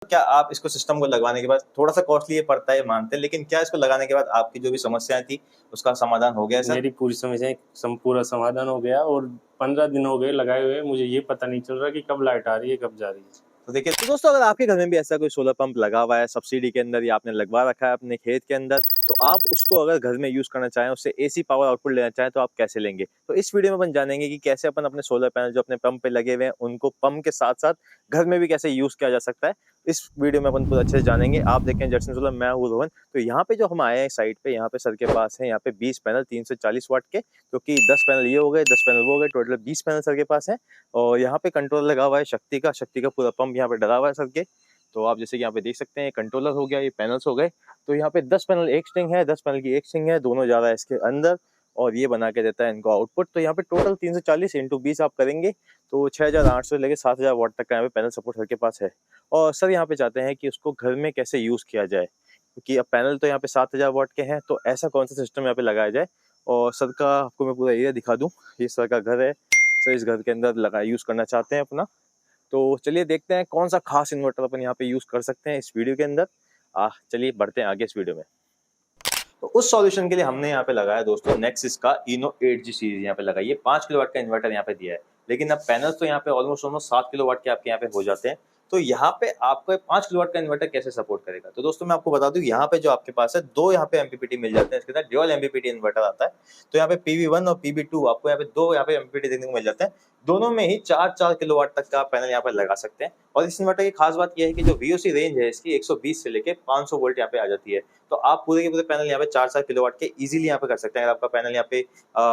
क्या आप इसको सिस्टम को लगवाने के बाद थोड़ा सा कॉस्टली ये पड़ता है मानते हैं, लेकिन क्या इसको लगाने के बाद आपकी जो भी समस्याएं थी उसका समाधान हो गया सर? मेरी पूरी समस्याएं पूरा समाधान हो गया और 15 दिन हो गए लगाए हुए, मुझे ये पता नहीं चल रहा कि कब लाइट आ रही है कब जा रही है। तो देखिए तो दोस्तों, अगर आपके घर में भी ऐसा कोई सोलर पंप लगा हुआ है सब्सिडी के अंदर या आपने लगवा रखा है अपने खेत के अंदर, तो आप उसको अगर घर में यूज करना चाहें, उससे एसी पावर आउटपुट लेना चाहें, तो आप कैसे लेंगे। तो इस वीडियो में अपन जानेंगे कि कैसे अपन अपने सोलर पैनल जो अपने पंप पे लगे हुए हैं उनको पंप के साथ साथ घर में भी कैसे यूज किया जा सकता है। इस वीडियो में अपन पूरा अच्छे से जानेंगे। आप देखें जर्सन सोलर, मैं हूँ रोहन। तो यहाँ पे जो हम आए हैं साइट पे, यहाँ पे सर के पास है यहाँ पे 20 पैनल 340 वाट के, क्योंकि 10 पैनल ये हो गए 10 पैनल वो हो गए, टोटल 20 पैनल सर के पास है। और यहाँ पे कंट्रोलर लगा हुआ है शक्ति का पूरा पंप यहाँ पे डला हुआ है सर के। तो आप जैसे कि यहाँ पे देख सकते हैं, कंट्रोलर हो गया, ये पैनल्स हो गए। तो यहाँ पे 10 पैनल एक स्ट्रिंग है, 10 पैनल की एक स्ट्रिंग है, दोनों जा रहा है इसके अंदर और ये बना के देता है इनको आउटपुट। तो यहाँ पे टोटल 340 इंटू 20 आप करेंगे तो 6800 से लेकर 7000 वाट तक का यहाँ पे पैनल सपोर्ट सर के पास है। और सर यहाँ पे चाहते हैं कि उसको घर में कैसे यूज किया जाए, क्योंकि अब पैनल तो यहाँ पे 7000 वाट के हैं, तो ऐसा कौन सा सिस्टम यहाँ पे लगाया जाए। और सर का आपको मैं पूरा एरिया दिखा दूं, ये सर का घर है। सर इस घर के अंदर लगा यूज करना चाहते हैं अपना। तो चलिए देखते हैं कौन सा खास इन्वर्टर अपन यहाँ पे यूज कर सकते हैं इस वीडियो के अंदर। चलिए बढ़ते हैं आगे इस वीडियो में। तो उस सॉल्यूशन के लिए हमने यहाँ पे लगाया दोस्तों नेक्सिस का इनो 8G सीरीज यहाँ पे लगाई है। 5 किलोवाट का इन्वर्टर यहाँ पे दिया है, लेकिन अब पैनल्स तो यहाँ पे ऑलमोस्ट 7 किलोवाट के आपके यहाँ पे हो जाते हैं। तो यहाँ पे आपको 5 किलोवाट का इन्वर्टर कैसे सपोर्ट करेगा, तो दोस्तों मैं आपको बता दूं, यहाँ पे जो आपके पास है दो यहाँ पे एमपीपीटी मिल जाते हैं। इसके साथ ड्यूअल एमपीपीटी इन्वर्टर आता है। तो यहाँ पे PV1 और PV2 आपको यहाँ पे दो यहाँ पे एमपीपीटी देखने को मिल जाते हैं। दोनों में ही 4 किलोवाट तक का पैनल यहाँ पे लगा सकते हैं। और इस इन्वर्टर की खास बात यह है कि जो VOC रेंज है इसकी 120 से लेके 500 वोल्ट यहाँ पे आ जाती है। तो आप पूरे के पूरे पैनल यहाँ पे 4 किलोवाट के इजीली यहाँ पे कर सकते हैं। अगर आपका पैनल यहाँ पे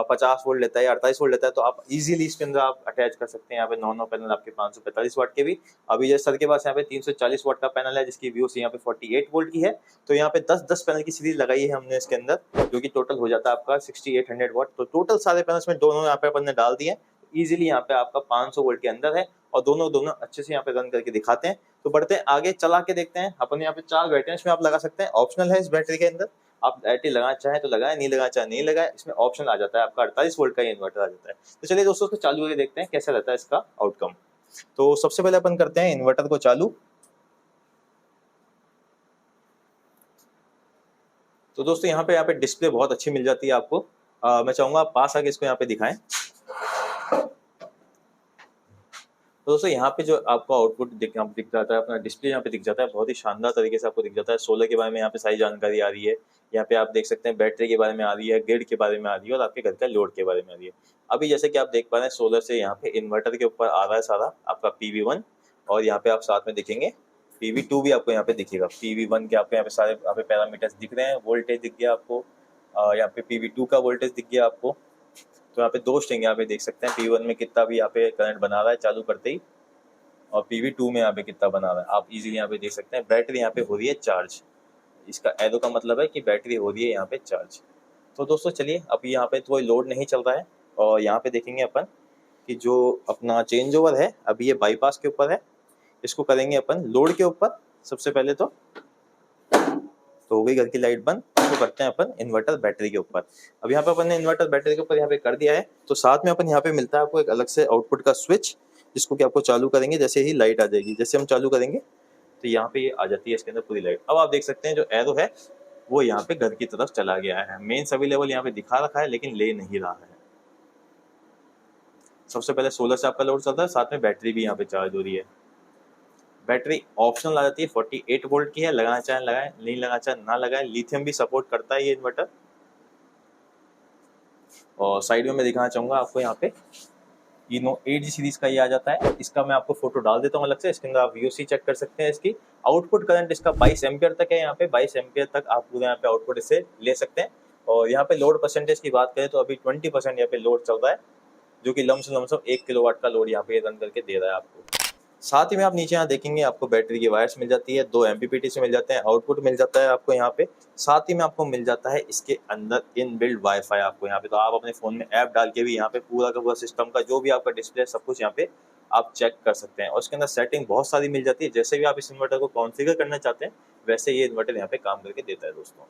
50 वोल्ट लेता है या 48 वोल्ट लेता है, तो आप इजीली इसके अंदर आप अटैच कर सकते हैं यहाँ पे 9 पैनल आपके 545 वाट के भी। अभी जैसे सर के पास यहाँ पे 340 वाट का पैनल है जिसकी VOC यहाँ पे 48 वोल्ट की है। तो यहाँ पे 10 पैनल की सीरीज लगाई है हमने इसके अंदर, जो कि टोटल हो जाता है आपका 6800 वाट। तो टोटल सारे पैनल्स में दोनों यहाँ पे अपन ने डाल दिए। इजीली यहाँ पे आपका 500 वोल्ट के अंदर है और दोनों अच्छे से यहाँ पे रन करके दिखाते हैं। तो बढ़ते हैं आगे, चला के देखते हैं। अपन यहाँ पे 4 बैटरी इसमें आप लगा सकते हैं, ऑप्शनल है इस बैटरी के अंदर। आप बैटरी लगाना चाहें तो लगाएं, नहीं लगाना चाहे नहीं लगाएं, इसमें ऑप्शन आ जाता है आपका 48 वोल्ट का ये इन्वर्टर आ जाता है। तो चलिए दोस्तों इसको चालू करके देखते हैं कैसा रहता है इसका आउटकम। तो सबसे पहले अपन करते हैं इन्वर्टर को चालू। तो दोस्तों यहाँ पे डिस्प्ले बहुत अच्छी मिल जाती है आपको। मैं चाहूंगा आप पास आके इसको यहाँ पे दिखाएं। तो दोस्तों यहाँ पे जो आपको आउटपुट दिख जाता है, अपना डिस्प्ले यहाँ पे दिख जाता है, बहुत ही शानदार तरीके से आपको दिख जाता है। सोलर के बारे में यहाँ पे सारी जानकारी आ रही है। यहाँ पे आप देख सकते हैं बैटरी के बारे में आ रही है, ग्रिड के बारे में आ रही है और आपके घर का लोड के बारे में आ रही है। अभी जैसे कि आप देख पा रहे हैं सोलर से यहाँ पे इन्वर्टर के ऊपर आ रहा है सारा आपका PV1, और यहाँ पे आप साथ में दिखेंगे PV2 भी आपको यहाँ पे दिखेगा। PV1 के आपको यहाँ पे सारे यहाँ पे पैरामीटर्स दिख रहे हैं, वोल्टेज दिख गया आपको, यहाँ पे PV2 का वोल्टेज दिख गया आपको। तो यहाँ पे दो स्ट्रिंग यहाँ पे देख सकते हैं, PV1 में कितना भी यहाँ पे करंट बना रहा है चालू करते ही, और PV2 में यहाँ पे कितना बना रहा है आप इजीली यहाँ पे देख सकते हैं। बैटरी यहाँ पे हो रही है चार्ज, इसका एरो का मतलब है कि बैटरी हो रही है यहाँ पे चार्ज। तो दोस्तों चलिए, अभी यहाँ पे कोई लोड नहीं चल रहा है और यहाँ पे देखेंगे अपन कि जो अपना चेंज ओवर है अभी ये बाईपास के ऊपर है, इसको करेंगे अपन लोड के ऊपर। सबसे पहले तो हो गई घर की लाइट बंद। तो करते हैं अपन इन्वर्टर बैटरी के ऊपर। अब यहाँ पे अपन ने इन्वर्टर बैटरी के ऊपर यहाँ पे कर दिया है। तो साथ में अपन यहाँ पे मिलता है आपको एक अलग से आउटपुट का स्विच, जिसको कि आपको चालू करेंगे जैसे ही लाइट आ जाएगी। जैसे हम चालू करेंगे तो यहाँ पे ये आ जाती है इसके अंदर पूरी लाइट। अब आप देख सकते हैं जो एरो है वो यहाँ पे घर की तरफ चला गया है। मेंस अवेलेबल यहाँ पे दिखा रखा है लेकिन ले नहीं रहा है। सबसे पहले सोलर से आपका लोड चलता है, साथ में बैटरी भी यहाँ पे चार्ज हो रही है। बैटरी ऑप्शनल आ जाती है, 48 वोल्ट की है, लगाना चाहे लगाए, नहीं लगाना चाहे ना लगाए। लिथियम भी सपोर्ट करता है ये इन्वर्टर। और साइड में मैं दिखाना चाहूंगा आपको, यहाँ पे इनो 8G सीरीज का ये आ जाता है। इसका मैं आपको फोटो डाल देता हूँ अलग से, इसके अंदर आप VOC चेक कर सकते हैं। इसकी आउटपुट करंट इसका 22 एम्पियर तक है। यहाँ पे 22 एम्पियर तक आप पूरे यहाँ पे आउटपुट इससे ले सकते हैं। और यहाँ पे लोड परसेंटेज की बात करें तो अभी 20% यहाँ पे लोड चल रहा है, जो कि लमसम 1 किलोवाट का लोड यहाँ पे रन करके दे रहा है आपको। साथ ही में आप नीचे यहाँ देखेंगे आपको बैटरी की वायर्स मिल जाती है, 2 MPPT से मिल जाते हैं, आउटपुट मिल जाता है आपको यहाँ पे। साथ ही में आपको मिल जाता है इसके अंदर इनबिल्ट वाईफाई आपको यहाँ पे। तो आप अपने फोन में ऐप डाल के भी यहाँ पे पूरा का पूरा सिस्टम का जो भी आपका डिस्प्ले सब कुछ यहाँ पे आप चेक कर सकते हैं। और इसके अंदर सेटिंग बहुत सारी मिल जाती है, जैसे भी आप इस इन्वर्टर को कॉन्फ़िगर करना चाहते हैं वैसे ये इन्वर्टर यहाँ पे काम करके देता है दोस्तों।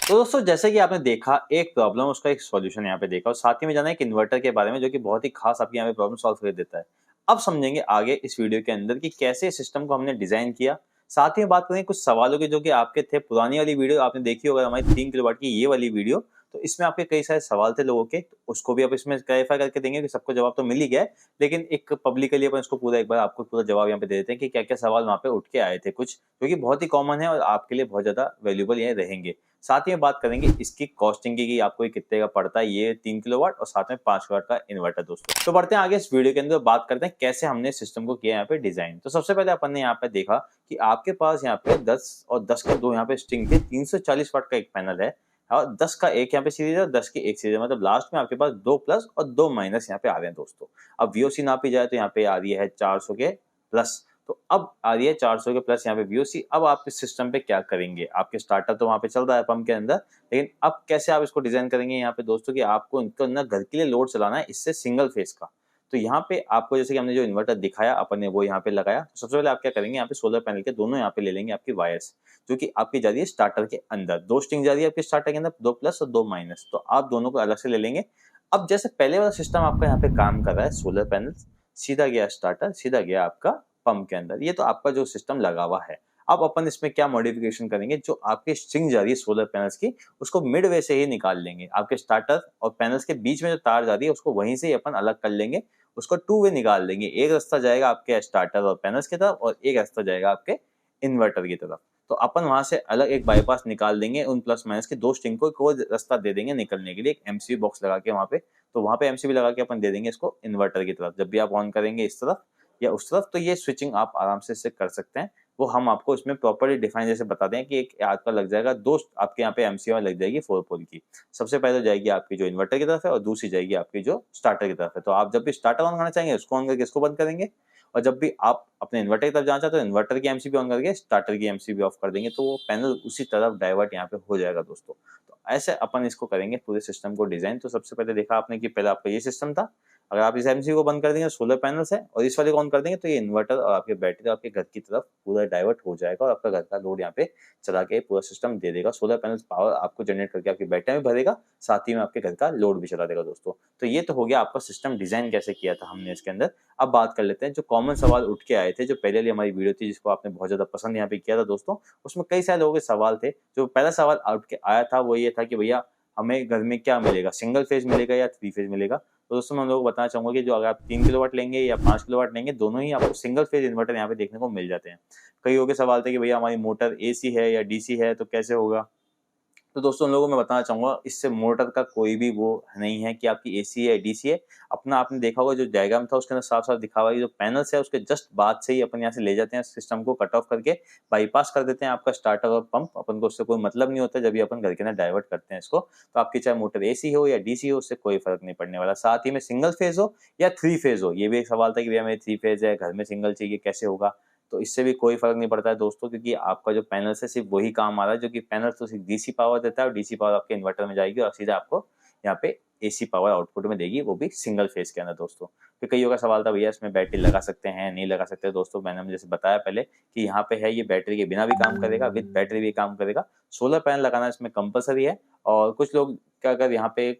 तो दोस्तों जैसे कि आपने देखा एक प्रॉब्लम उसका एक सॉल्यूशन यहाँ पे देखा, और साथ ही में जाना एक इन्वर्टर के बारे में जो कि बहुत ही खास आपकी यहाँ पे प्रॉब्लम सॉल्व कर देता है। अब समझेंगे आगे इस वीडियो के अंदर कि कैसे इस सिस्टम को हमने डिजाइन किया। साथ ही बात करें कुछ सवालों की जो कि आपके थे। पुरानी वाली वीडियो आपने देखी होगा हमारी 3 किलोवाट की ये वाली वीडियो, तो इसमें आपके कई सारे सवाल थे लोगों के, तो उसको भी आप इसमें क्लैरिफाई करके देंगे कि सबको जवाब तो मिल ही गया है, लेकिन एक पब्लिकली अपन इसको पूरा एक बार आपको पूरा जवाब यहाँ पे दे देते हैं कि क्या क्या सवाल वहाँ पे उठ के आए थे कुछ, जो कि बहुत ही कॉमन है और आपके लिए बहुत ज्यादा वैल्यूबल ये रहेंगे। साथ ही में बात करेंगे इसकी कॉस्टिंग की कि आपको ये कितने का पड़ता है ये 3 किलोवाट और साथ में 5 किलोवाट का इन्वर्टर दोस्तों। तो बढ़ते हैं आगे इस वीडियो के अंदर, बात करते हैं कैसे हमने सिस्टम को किया यहाँ पे डिजाइन। तो सबसे पहले अपन ने यहाँ पे देखा कि आपके पास यहाँ पे 10 और 10 के दो यहाँ पे स्ट्रिंग के 340 वाट का एक पैनल है और 10 का एक यहाँ पे सीरीज है और 10 की एक सीरीज है, मतलब लास्ट में आपके पास 2 प्लस और 2 माइनस यहाँ पे आ रहे हैं दोस्तों। अब वीओसी नापी जाए तो यहाँ पे आ रही है 400 के प्लस, तो अब आ रही है 400 के प्लस यहाँ पे वीओसी। अब आप इस सिस्टम पे क्या करेंगे, आपके स्टार्टर तो वहाँ पे चल रहा है पंप के अंदर, लेकिन अब कैसे आप इसको डिजाइन करेंगे यहाँ पे दोस्तों कि आपको इनको ना घर के लिए लोड चलाना है इससे सिंगल फेज का। तो यहाँ पे आपको जैसे कि हमने जो इन्वर्टर दिखाया अपन ने वो यहाँ पे लगाया। तो सबसे पहले आप क्या करेंगे, यहाँ पे सोलर पैनल के दोनों यहाँ पे ले लेंगे आपकी वायर्स, जो कि आपकी जा रही है स्टार्टर के अंदर। 2 स्ट्रिंग जा रही है आपके स्टार्टर के अंदर, 2 प्लस और 2 माइनस, तो आप दोनों को अलग से ले लेंगे। अब जैसे पहले वाला सिस्टम आपका यहाँ पे काम कर रहा है, सोलर पैनल सीधा गया स्टार्टर, सीधा गया आपका पंप के अंदर, ये तो आपका जो सिस्टम लगा हुआ है। अब अपन इसमें क्या मॉडिफिकेशन करेंगे, जो आपकी स्ट्रिंग जा रही है सोलर पैनल्स की उसको मिड वे से ही निकाल लेंगे। आपके स्टार्टर और पैनल्स के बीच में जो तार जा रही है उसको वहीं से ही अपन अलग कर लेंगे, उसको 2 वे निकाल देंगे। एक रास्ता जाएगा आपके स्टार्टर और पैनल्स की तरफ और एक रास्ता जाएगा आपके इन्वर्टर की तरफ। तो अपन वहां से अलग एक बाईपास निकाल देंगे, उन प्लस माइनस के 2 स्ट्रिंग को रास्ता दे देंगे निकलने के लिए, एक एमसीबी बॉक्स लगा के वहां पे। तो वहां पे एमसीबी लगा के अपन दे देंगे इसको इन्वर्टर की तरफ। जब भी आप ऑन करेंगे इस तरफ या उस तरफ, तो ये स्विचिंग आप आराम से इससे कर सकते हैं। वो हम आपको इसमें प्रॉपर्ली डिफाइन जैसे बता दें कि एक आपका लग जाएगा 2 आपके यहाँ पे एमसीबी लग जाएगी 4 पोल की। सबसे पहले जाएगी आपकी जो इन्वर्टर की तरफ है और दूसरी जाएगी आपकी जो स्टार्टर की तरफ है। तो आप जब भी स्टार्टर ऑन करना चाहेंगे उसको ऑन करके इसको बंद करेंगे, और जब भी आप अपने इन्वर्टर की तरफ जाना चाहते हो तो इन्वर्टर की एमसीबी ऑन करके स्टार्टर की एमसीबी ऑफ कर देंगे, तो वो पैनल उसी तरफ डाइवर्ट यहाँ पे हो जाएगा दोस्तों। तो ऐसे अपन इसको करेंगे पूरे सिस्टम को डिजाइन। तो सबसे पहले देखा आपने कि पहले आपका ये सिस्टम था, अगर आप इस एमसीबी को बंद कर देंगे सोलर पैनल है और इस वाले को ऑन कर देंगे तो ये इन्वर्टर और आपके बैटरी आपके घर की तरफ पूरा डाइवर्ट हो जाएगा और आपका घर का लोड यहाँ पे चला के पूरा सिस्टम दे देगा। सोलर पैनल पावर आपको जनरेट करके आपकी बैटरी में भरेगा, साथ ही में आपके घर का लोड भी चला देगा दोस्तों। तो ये तो हो गया आपका सिस्टम डिजाइन कैसे किया था हमने इसके अंदर। अब बात कर लेते हैं जो कॉमन सवाल उठ के आए थे, जो पहले वाली हमारी वीडियो थी जिसको आपने बहुत ज्यादा पसंद यहाँ पे किया था दोस्तों। उसमें कई सारे लोगों के सवाल थे। जो पहला सवाल उठ के आया था वो ये था कि भैया हमें घर में क्या मिलेगा, सिंगल फेज मिलेगा या 3 फेज मिलेगा। तो दोस्तों मैं हम लोगों को बताना चाहूंगा कि जो अगर आप 3 किलोवाट लेंगे या 5 किलोवाट लेंगे, दोनों ही आपको सिंगल फेज इन्वर्टर यहाँ पे देखने को मिल जाते हैं। कई लोगों के सवाल थे कि भैया हमारी मोटर एसी है या डीसी है तो कैसे होगा। तो दोस्तों उन लोगों को मैं बताना चाहूंगा इससे मोटर का कोई भी वो नहीं है कि आपकी एसी है डीसी है। अपना आपने देखा होगा जो डायग्राम था उसके अंदर साफ साफ दिखा हुआ है, जो पैनल्स है उसके जस्ट बाद से ही अपन यहाँ से ले जाते हैं सिस्टम को कट ऑफ करके बाईपास कर देते हैं आपका स्टार्टर और पंप। अपन को उससे कोई मतलब नहीं होता, जब भी अपन घर के अंदर डाइवर्ट करते हैं इसको। तो आपकी चाहे मोटर एसी हो या डीसी हो उससे कोई फर्क नहीं पड़ने वाला। साथ ही में सिंगल फेज हो या 3 फेज हो, ये भी एक सवाल था कि भैया मेरे 3 फेज है घर में सिंगल चाहिए कैसे होगा। तो इससे भी कोई फर्क नहीं पड़ता है दोस्तों, क्योंकि आपका जो पैनल से सिर्फ वही काम आ रहा है, जो कि पैनल तो सिर्फ डीसी पावर देता है और डीसी पावर आपके इन्वर्टर में जाएगी और सीधा आपको यहाँ पे एसी पावर आउटपुट में देगी, वो भी सिंगल फेज के अंदर दोस्तों। फिर कईयों का सवाल था भैया इसमें बैटरी लगा सकते हैं नहीं लगा सकते। दोस्तों मैंने जैसे बताया पहले कि यहाँ पे है ये बैटरी के बिना भी काम करेगा, विद बैटरी भी काम करेगा। सोलर पैनल लगाना इसमें कंपलसरी है। और कुछ लोग क्या अगर यहाँ पे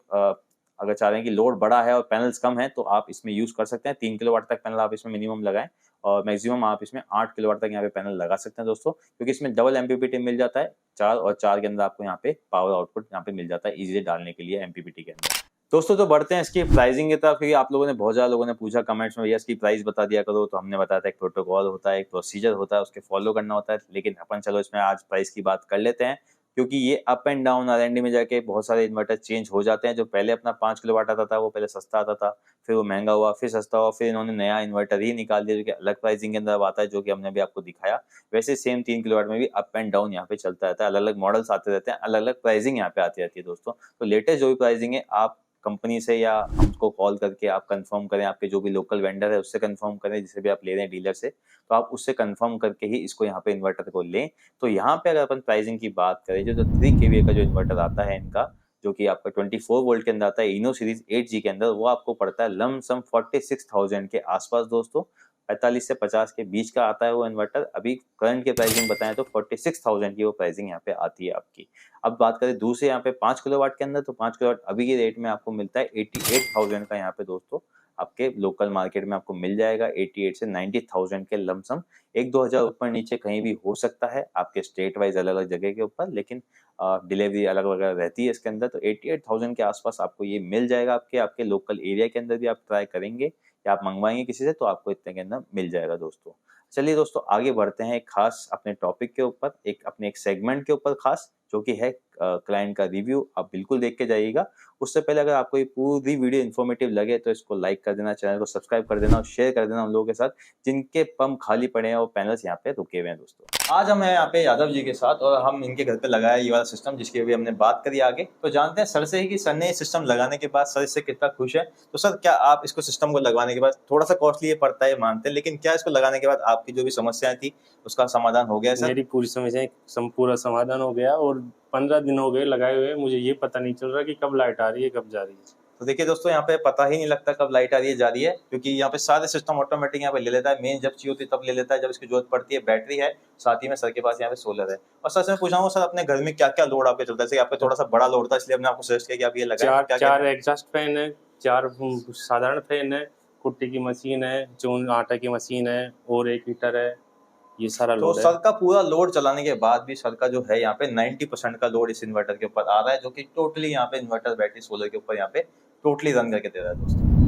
अगर चाह रहे हैं कि लोड बड़ा है और पैनल्स कम है तो आप इसमें यूज कर सकते हैं। 3 किलोवाट तक पैनल आप इसमें मिनिमम लगाएं और मैक्सिमम आप इसमें 8 किलोवाट तक यहाँ पे पैनल लगा सकते हैं दोस्तों, क्योंकि इसमें डबल एमपीपीटी मिल जाता है 4 और 4 के अंदर आपको यहाँ पे पावर आउटपुट यहाँ पे मिल जाता है इजीली डालने के लिए एमपीपीटी के अंदर। दोस्तों तो बढ़ते हैं इसकी प्राइसिंग की तरफ, क्योंकि आप लोगों ने बहुत ज्यादा लोगों ने पूछा कमेंट्स में भैया इसकी प्राइस बता दिया करो। तो हमने बताया था एक प्रोटोकॉल होता है, एक प्रोसीजर होता है, उसके फॉलो करना होता है। लेकिन अपन चलो इसमें आज प्राइस की बात कर लेते हैं, क्योंकि ये अप एंड डाउन R&D में जाके बहुत सारे इन्वर्टर चेंज हो जाते हैं। जो पहले अपना 5 किलोवाट आता था वो पहले सस्ता आता था, फिर वो महंगा हुआ, फिर सस्ता हुआ, फिर इन्होंने नया इन्वर्टर ही निकाल दिया जो कि अलग प्राइसिंग के अंदर आता है, जो कि हमने भी आपको दिखाया। वैसे सेम 3 किलोवाट में भी अप एंड डाउन यहाँ पे चलता रहता है, अलग अलग मॉडल्स आते रहते हैं, अलग अलग प्राइसिंग यहाँ पे आती रहती है दोस्तों। तो लेटेस्ट जो भी प्राइसिंग है आप कंपनी से या हमको कॉल करके आप कंफर्म करें, आपके जो भी लोकल वेंडर है उससे कंफर्म करें, जिसे भी आप ले रहे हैं डीलर से, तो आप उससे कंफर्म करके ही इसको यहाँ पे इन्वर्टर को लें। तो यहाँ पे अगर अपन प्राइसिंग की बात करें, जो 3 kVA का जो इन्वर्टर आता है इनका, जो कि आपका 24 वोल्ट के अंदर आता है इनो सीरीज 8G के अंदर, वो आपको पड़ता है लमसम 46,000 के आसपास दोस्तों। 45 से 50 के बीच का आता है वो इन्वर्टर। अभी करंट के प्राइसिंग बताएं तो 46,000 की वो प्राइसिंग यहाँ पे आती है आपकी। अब बात करें दूसरे यहाँ पे 5 किलोवाट के अंदर, तो 5 किलोवाट अभी के रेट में आपको मिलता है 88,000 का यहाँ पे दोस्तों आपके लोकल मार्केट में आपको मिल जाएगा 88 से 90,000 के लमसम। 1-2 हज़ार ऊपर नीचे कहीं भी हो सकता है आपके स्टेट वाइज अलग अलग जगह के ऊपर, लेकिन डिलीवरी अलग वगैरह रहती है इसके अंदर। तो 88,000 के आसपास आपको ये मिल जाएगा। आपके आपके लोकल एरिया के अंदर भी आप ट्राई करेंगे या आप मंगवाएंगे किसी से तो आपको इतने के अंदर मिल जाएगा दोस्तों। चलिए दोस्तों आगे बढ़ते हैं एक खास अपने टॉपिक के ऊपर, अपने एक सेगमेंट के ऊपर खास, जो कि है क्लाइंट का रिव्यू। आप बिल्कुल देख के जाइएगा। उससे पहले अगर आपको ये पूरी वीडियो इन्फॉर्मेटिव लगे तो इसको लाइक कर देना, चैनल को सब्सक्राइब कर देना और शेयर कर देना उन लोगों के साथ जिनके पंप खाली पड़े हैं और पैनल्स यहाँ पे रुके हुए हैं दोस्तों। आज हम हैं यहाँ पे यादव जी के साथ और हम इनके घर पे लगाया ये वाला सिस्टम जिसकी अभी हमने बात करी आगे। तो जानते हैं सर से ही कि सर ने ये सिस्टम लगाने के बाद सर इससे कितना खुश है। तो सर क्या आप इसको सिस्टम को लगवाने के बाद, थोड़ा सा कॉस्टली ये पड़ता है मानते हैं, लेकिन क्या इसको लगाने के बाद आपकी जो भी समस्याएं थी उसका समाधान हो गया सर? मेरी पूरी समस्या पूरा समाधान हो गया और 15 दिन हो गए लगाए हुए, मुझे ये पता नहीं चल रहा कि कब लाइट आ रही है कब जा रही है। तो देखिए दोस्तों यहाँ पे पता ही नहीं लगता कब लाइट आ रही है जा रही है, क्योंकि यहाँ पे सारे सिस्टम ऑटोमेटिक यहाँ पे ले लेता है। मेन जब चाहिए होती है तब ले लेता है जब इसकी जरूरत पड़ती है। बैटरी है, साथ ही में सर के पास यहाँ पे सोलर है। और सर से मैं पूछा हूँ सर अपने घर में क्या क्या लोड आपके चलता है? जैसे आपका थोड़ा सा बड़ा लोड था इसलिए हमने आपको सजेस्ट किया कि आप ये लगाएं। चार एग्जॉस्ट फैन है, 4 साधारण फैन है, कुट्टी की मशीन है, चून आटा की मशीन है और एक हीटर है। ये सारा तो लोड है। सर का पूरा लोड चलाने के बाद भी सर का जो है यहाँ पे 90% का लोड इस इन्वर्टर के ऊपर आ रहा है, जो कि टोटली यहाँ पे इन्वर्टर बैटरी सोलर के ऊपर यहाँ पे टोटली रन करके दे रहा है दोस्तों।